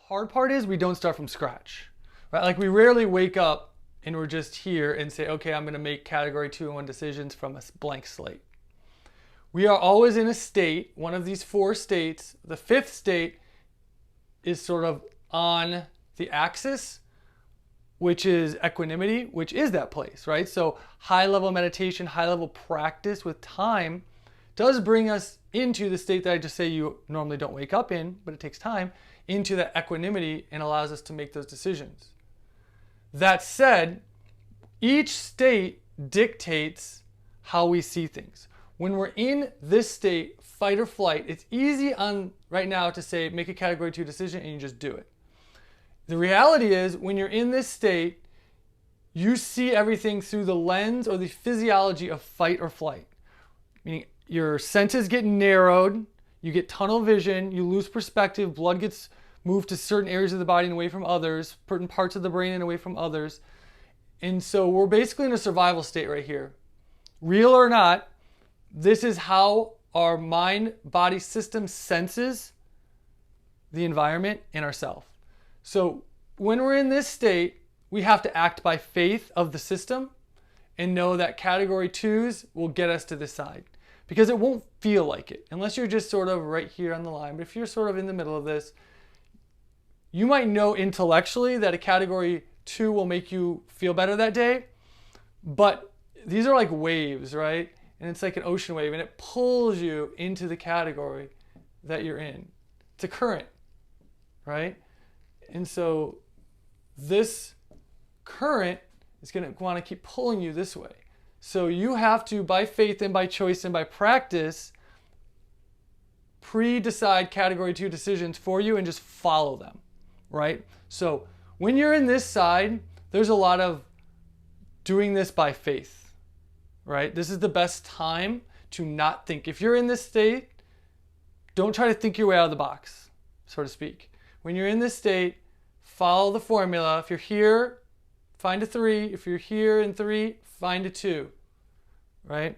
Hard part is we don't start from scratch, right? Like we rarely wake up and we're just here and say, okay, I'm going to make category 2 and 1 decisions from a blank slate. We are always in a state, one of these 4 states. The 5th state is sort of on the axis, which is equanimity, which is that place, right? So high level meditation, high level practice with time does bring us into the state that I just say you normally don't wake up in, but it takes time, into that equanimity and allows us to make those decisions. That said, each state dictates how we see things. When we're in this state, fight or flight, it's easy on right now to say make a category 2 decision and you just do it. The reality is when you're in this state, you see everything through the lens or the physiology of fight or flight. Meaning your senses get narrowed, you get tunnel vision, you lose perspective, blood gets moved to certain areas of the body and away from others, certain parts of the brain and away from others. And so we're basically in a survival state right here. Real or not, this is how our mind-body system senses the environment and ourself. So when we're in this state, we have to act by faith of the system and know that category 2s will get us to this side. Because it won't feel like it, unless you're just sort of right here on the line. But if you're sort of in the middle of this, you might know intellectually that a category 2 will make you feel better that day. But these are like waves, right? And it's like an ocean wave, and it pulls you into the category that you're in. It's a current, right? And so this current is going to want to keep pulling you this way. So you have to, by faith and by choice and by practice, pre-decide category 2 decisions for you and just follow them, right? So when you're in this side, there's a lot of doing this by faith, right? This is the best time to not think. If you're in this state, don't try to think your way out of the box, so to speak. When you're in this state, follow the formula. If you're here, find a 3. If you're here in 3, find a 2, right?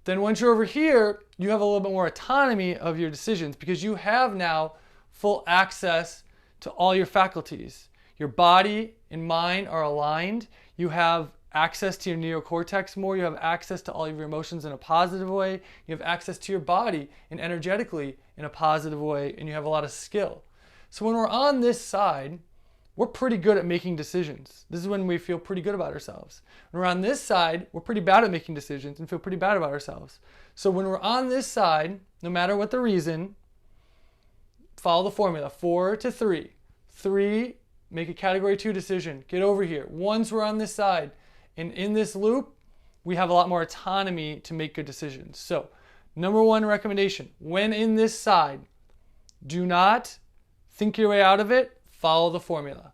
Then once you're over here, you have a little bit more autonomy of your decisions because you have now full access to all your faculties. Your body and mind are aligned. You have access to your neocortex more. You have access to all of your emotions in a positive way. You have access to your body and energetically in a positive way, and you have a lot of skill. So when we're on this side, we're pretty good at making decisions. This is when we feel pretty good about ourselves. When we're on this side, we're pretty bad at making decisions and feel pretty bad about ourselves. So when we're on this side, no matter what the reason, follow the formula, 4 to 3. 3, make a category 2 decision. Get over here. Once we're on this side, and in this loop, we have a lot more autonomy to make good decisions. So, number 1 recommendation, when in this side, do not think your way out of it, follow the formula.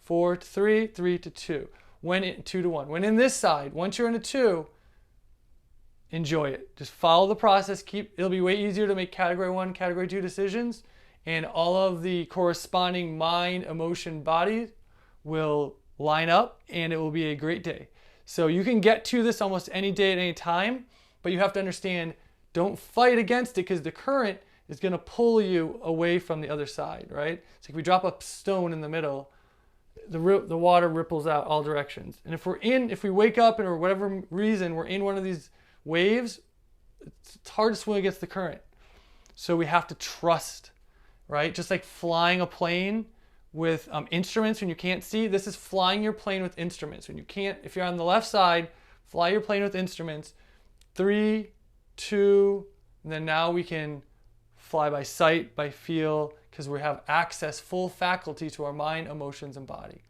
4 to 3, 3 to 2. When in 2 to 1. When in this side, once you're in a 2, enjoy it. Just follow the process. It'll be way easier to make category 1, category 2 decisions, and all of the corresponding mind, emotion, body will line up, and it will be a great day. So you can get to this almost any day at any time, but you have to understand, don't fight against it because the current is going to pull you away from the other side, right? So if we drop a stone in the middle, the water ripples out all directions. And if we wake up and for whatever reason we're in one of these waves, it's hard to swim against the current. So we have to trust, right? Just like flying a plane with instruments when you can't see, this is flying your plane with instruments. When you can't, if you're on the left side, fly your plane with instruments. 3, 2, and then now we can fly by sight, by feel, because we have access, full faculty to our mind, emotions, and body.